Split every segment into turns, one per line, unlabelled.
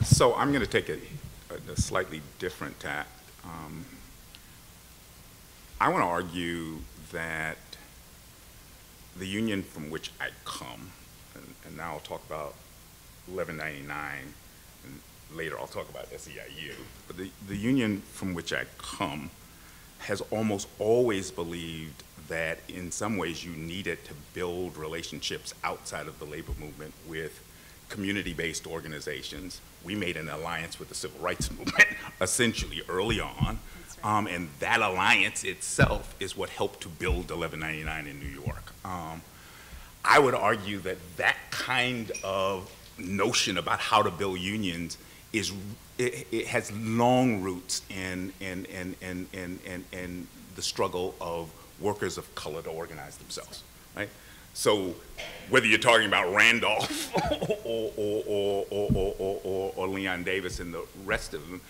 So I'm going to take a slightly different tack. I want to argue that the union from which I come, and now I'll talk about 1199, and later I'll talk about SEIU, but the union from which I come has almost always believed that in some ways you needed to build relationships outside of the labor movement with community-based organizations. We made an alliance with the civil rights movement, essentially, early on. Right. And that alliance itself is what helped to build 1199 in New York. I would argue that that kind of notion about how to build unions it has long roots in the struggle of workers of color to organize themselves, right? So whether you're talking about Randolph or Leon Davis and the rest of them,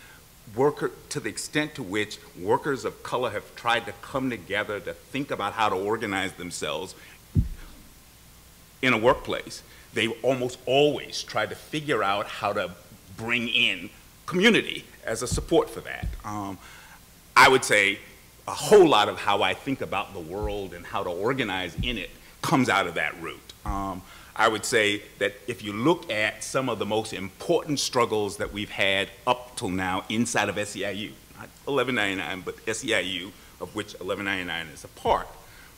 to the extent to which workers of color have tried to come together to think about how to organize themselves in a workplace, they've almost always tried to figure out how to bring in community as a support for that. I would say a whole lot of how I think about the world and how to organize in it comes out of that root. I would say that if you look at some of the most important struggles that we've had up till now inside of SEIU, not 1199, but SEIU, of which 1199 is a part,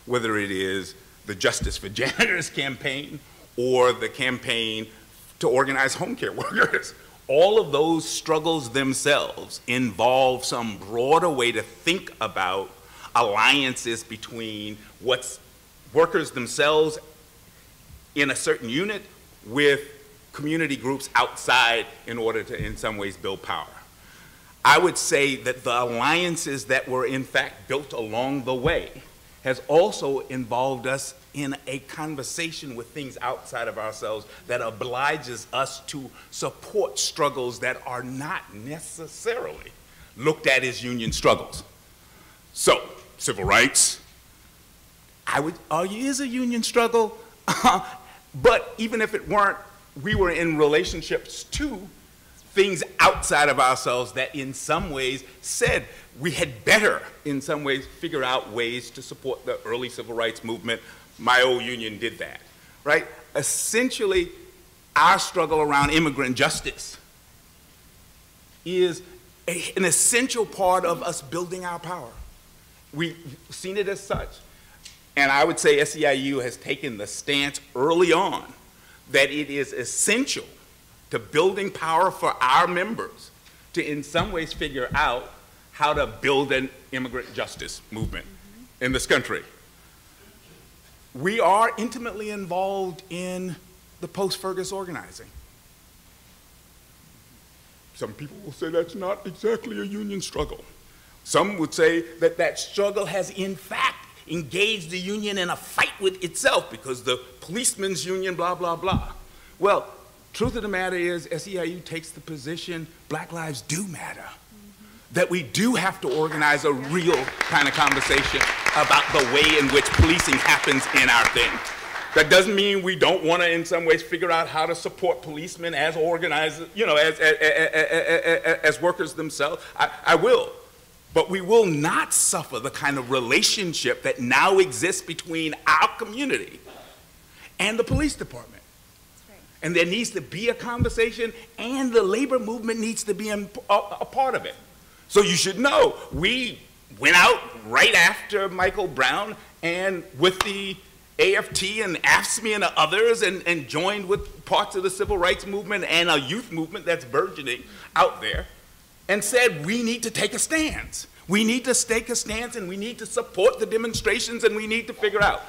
whether it is the Justice for Janitors campaign or the campaign to organize home care workers, all of those struggles themselves involve some broader way to think about alliances between what's workers themselves in a certain unit with community groups outside in order to, in some ways, build power. I would say that the alliances that were in fact built along the way has also involved us in a conversation with things outside of ourselves that obliges us to support struggles that are not necessarily looked at as union struggles. So, civil rights, I would argue, is a union struggle, but even if it weren't, we were in relationships to things outside of ourselves that in some ways said we had better, in some ways, figure out ways to support the early civil rights movement. My old union did that, right? Essentially, our struggle around immigrant justice is an essential part of us building our power. We've seen it as such. And I would say SEIU has taken the stance early on that it is essential to building power for our members to in some ways figure out how to build an immigrant justice movement in this country. We are intimately involved in the post-Fergus organizing. Some people will say that's not exactly a union struggle. Some would say that that struggle has in fact engaged the union in a fight with itself because the policemen's union, blah, blah, blah. Well, truth of the matter is SEIU takes the position Black lives do matter. That we do have to organize a real kind of conversation about the way in which policing happens in our thing. That doesn't mean we don't want to in some ways figure out how to support policemen as organizers, you know, as workers themselves. I will. But we will not suffer the kind of relationship that now exists between our community and the police department. Right. And there needs to be a conversation, and the labor movement needs to be a part of it. So you should know, we went out right after Michael Brown and with the AFT and AFSCME and others and joined with parts of the civil rights movement and a youth movement that's burgeoning out there and said we need to take a stance. We need to take a stance and we need to support the demonstrations and we need to figure out.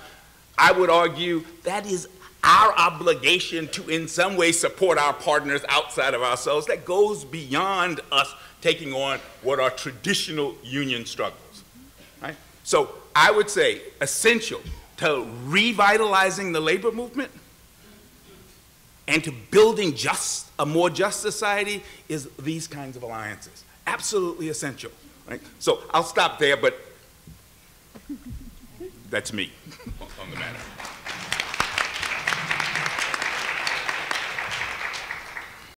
I would argue that is our obligation to in some way support our partners outside of ourselves. That goes beyond us taking on what are traditional union struggles, right? So I would say essential to revitalizing the labor movement and to building a more just society is these kinds of alliances. Absolutely essential, right? So I'll stop there, but that's me on the matter.